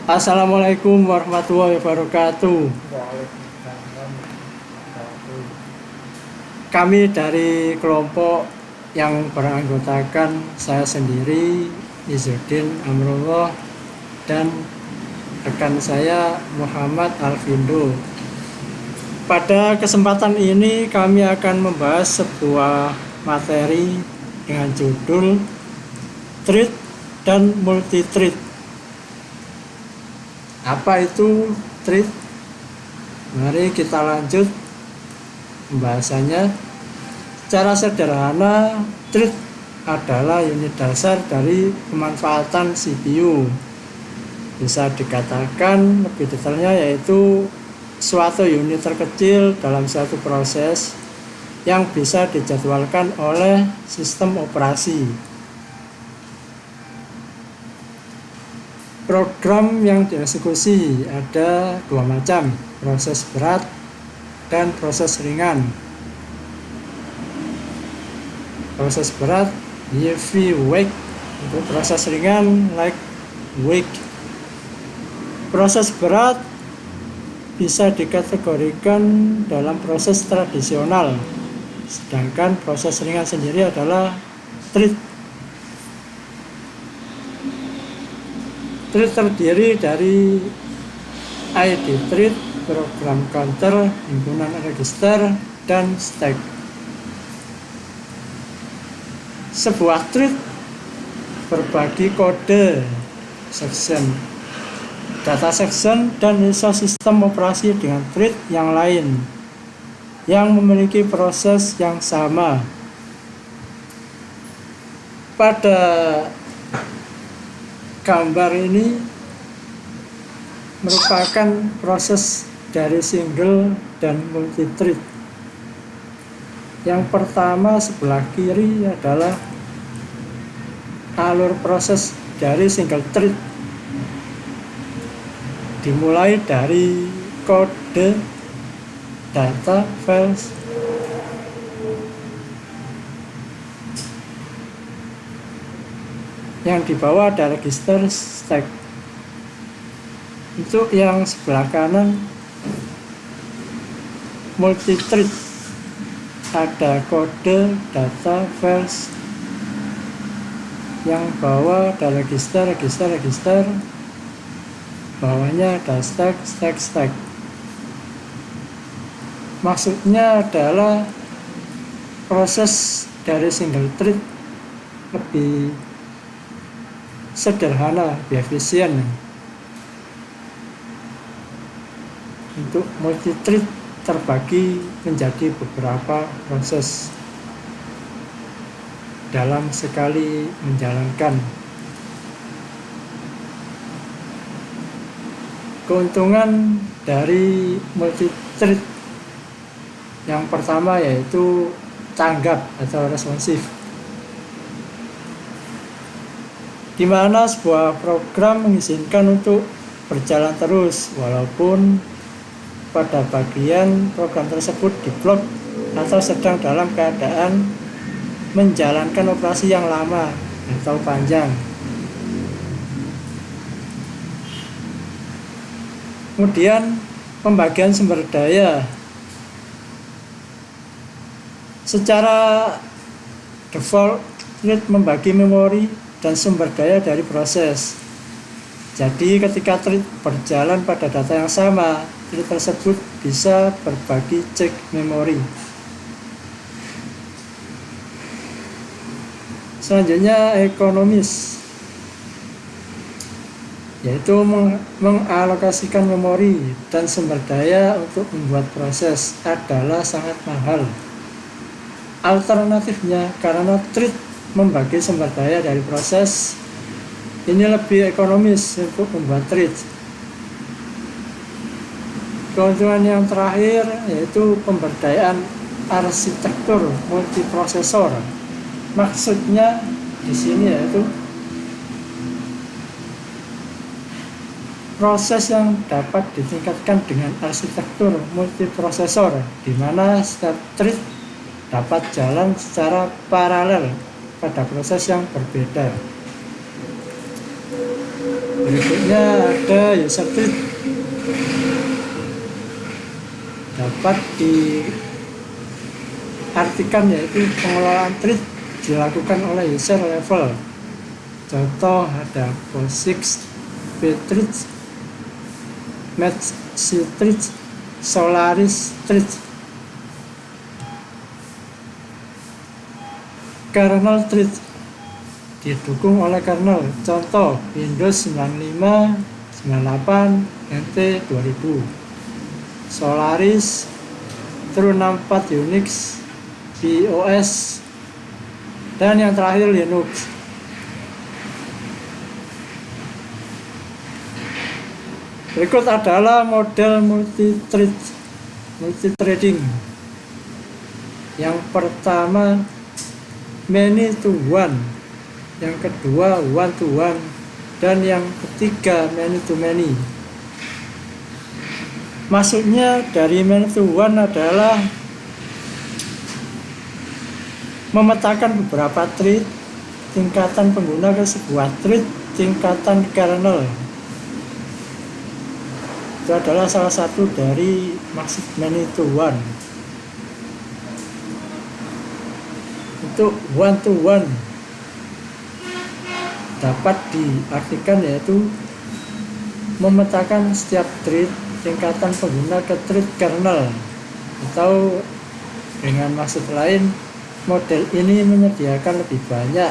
Assalamualaikum warahmatullahi wabarakatuh. Waalaikumsalam warahmatullahi. Kami dari kelompok yang beranggotakan saya sendiri, Izzuddin Amrullah, dan rekan saya Muhammad Alvindo. Pada kesempatan ini kami akan membahas sebuah materi dengan judul treat dan multi-treat. Apa itu treat? Mari kita lanjut pembahasannya. Secara sederhana, treat adalah unit dasar dari pemanfaatan CPU. Bisa dikatakan lebih detailnya yaitu suatu unit terkecil dalam suatu proses yang bisa dijadwalkan oleh sistem operasi. Program yang dieksekusi ada dua macam, proses berat dan proses ringan. Proses berat heavy weight, untuk proses ringan light weight. Proses berat bisa dikategorikan dalam proses tradisional, sedangkan proses ringan sendiri adalah treat. Treat terdiri dari ID treat, program counter, himpunan register, dan stack. Sebuah treat berbagi kode section, data section, dan iso sistem operasi dengan treat yang lain yang memiliki proses yang sama. Pada gambar ini merupakan proses dari single dan multi-treat. Yang pertama sebelah kiri adalah alur proses dari single treat. Dimulai dari kode data files yang di bawah ada register stack. Untuk yang sebelah kanan multi-treat, ada kode data files, yang bawah ada register, bawahnya ada stack. Maksudnya adalah proses dari single treat lebih sederhana, lebih efisien. Untuk multi-treat terbagi menjadi beberapa proses dalam sekali menjalankan. Keuntungan dari multi-treat yang pertama yaitu tanggap atau responsif, di mana sebuah program mengizinkan untuk berjalan terus walaupun pada bagian program tersebut diblok atau sedang dalam keadaan menjalankan operasi yang lama atau panjang. Kemudian pembagian sumber daya. Secara default, treat membagi memori dan sumber daya dari proses. Jadi ketika treat berjalan pada data yang sama, treat tersebut bisa berbagi cek memori. Selanjutnya ekonomis, yaitu mengalokasikan memori dan sumber daya untuk membuat proses adalah sangat mahal. Alternatifnya, karena treat membagi sumber daya dari proses, ini lebih ekonomis untuk membuat treat. Keuntungan yang terakhir yaitu pemberdayaan arsitektur multiprosesor. Maksudnya di sini yaitu proses yang dapat ditingkatkan dengan arsitektur multiprosesor, di mana setiap treat dapat jalan secara paralel pada proses yang berbeda. Berikutnya ada user thread, dapat diartikan yaitu pengelolaan thread dilakukan oleh user level. Contoh ada POSIX, Pthread, MathCthread, Solaris thread. Kernel thread didukung oleh kernel. Contoh Windows 95, 98, NT 2000. Solaris, Tru64 Unix, BOS, dan yang terakhir Linux. Berikut adalah model multithreading. Yang pertama many to one, yang kedua one to one, dan yang ketiga many to many. Maksudnya dari many to one adalah memetakan beberapa thread tingkatan pengguna ke sebuah thread tingkatan kernel. Itu adalah salah satu dari maksud many to one. Untuk one to one dapat diartikan yaitu memetakan setiap thread tingkatan pengguna ke thread kernel, atau dengan maksud lain model ini menyediakan lebih banyak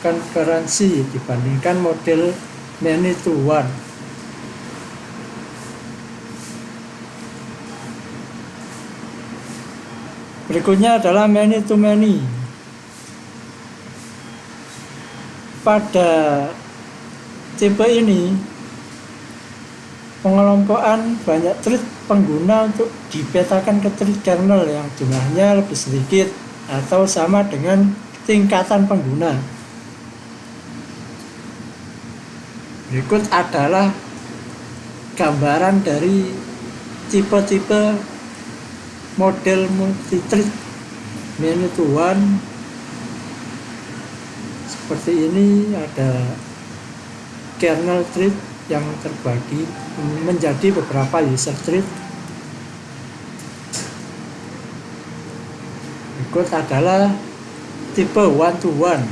konkurensi dibandingkan model many to one. Berikutnya adalah many to many. Pada tipe ini pengelompokan banyak thread pengguna untuk dipetakan ke thread kernel yang jumlahnya lebih sedikit atau sama dengan tingkatan pengguna. Berikut adalah gambaran dari tipe-tipe model multithread many to one. Seperti ini ada kernel thread yang terbagi menjadi beberapa user thread. Berikut adalah tipe one to one.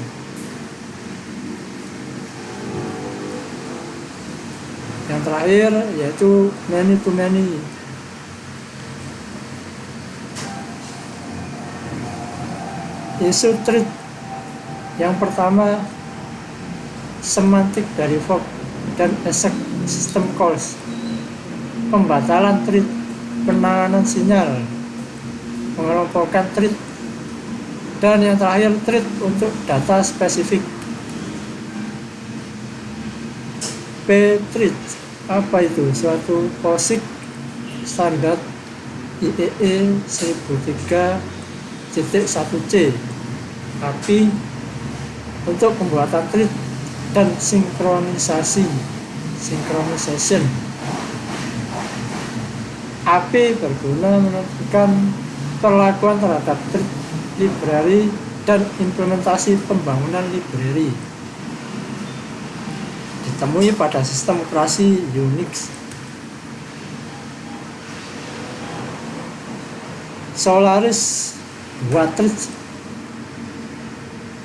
Yang terakhir yaitu many to many. Isu thread yang pertama semantik dari fork dan exec system calls, pembatalan thread, penanganan sinyal, mengelompokkan thread, dan yang terakhir thread untuk data spesifik. Pthread apa itu? Suatu POSIX standar IEEE 1003.1C, tapi untuk pembuatan thread dan synchronization. AP berguna menentukan perlakuan terhadap thread library dan implementasi pembangunan library. Ditemui pada sistem operasi Unix. Solaris 2 thread.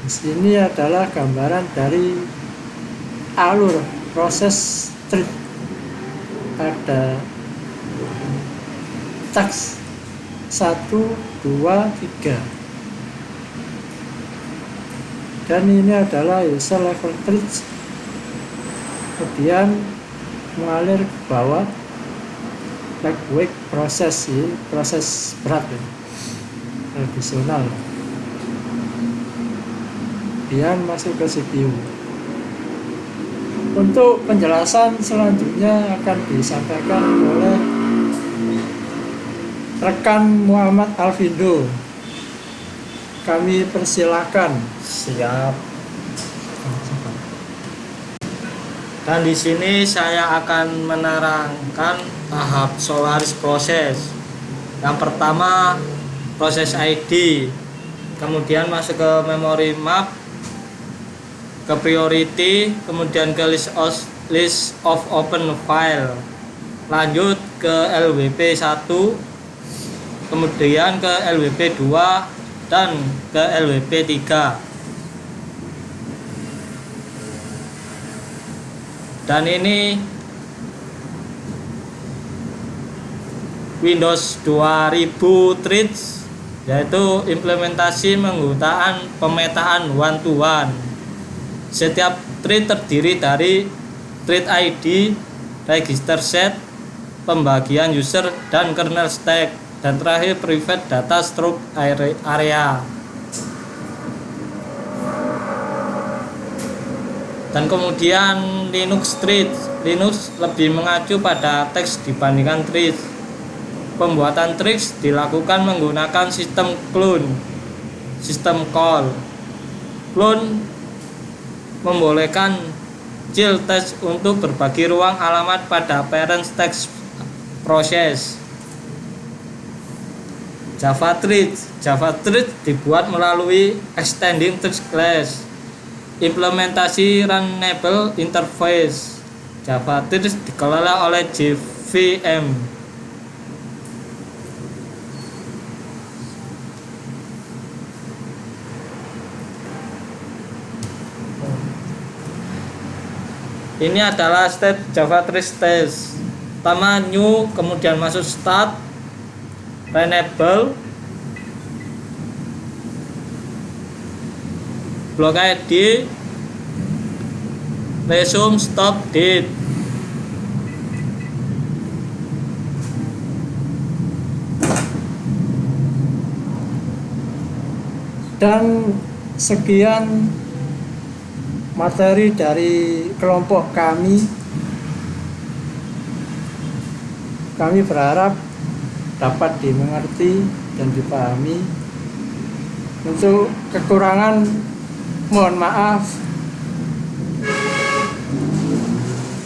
Di sini adalah gambaran dari alur proses thread. Ada task 1, 2, 3. Dan ini adalah user level thread. Kemudian mengalir ke bawah like wake proses, proses berat tradisional. Kemudian masuk ke CPU. Untuk penjelasan selanjutnya akan disampaikan oleh rekan Muhammad Alvindo. Kami persilakan. Siap. Dan di sini saya akan menerangkan tahap Solaris proses. Yang pertama proses ID, kemudian masuk ke memory map, ke priority, kemudian ke list of list of open file, lanjut ke LWP 1, kemudian ke LWP 2 dan ke LWP 3. Dan ini Windows 2000 Threads, yaitu implementasi menggunakan pemetaan one to one. Setiap thread terdiri dari thread ID, register set, pembagian user dan kernel stack, dan terakhir private data stroke area. Dan kemudian Linux threads. Linux lebih mengacu pada teks dibandingkan threads. Pembuatan threads dilakukan menggunakan sistem clone, sistem call. Clone membolehkan child text untuk berbagi ruang alamat pada parent text proses. Java threads dibuat melalui extending text class. Implementasi runnable interface. Java threads dikelola oleh JVM. Ini adalah state Java threads test. Pertama new, kemudian masuk start, runnable, block ID, resume, stop, date. Dan sekian materi dari kelompok kami. Kami berharap dapat dimengerti dan dipahami. Untuk kekurangan mohon maaf.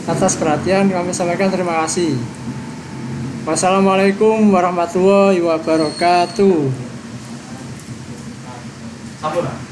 Atas perhatian kami sampaikan terima kasih. Wassalamualaikum warahmatullahi wabarakatuh. Sampun.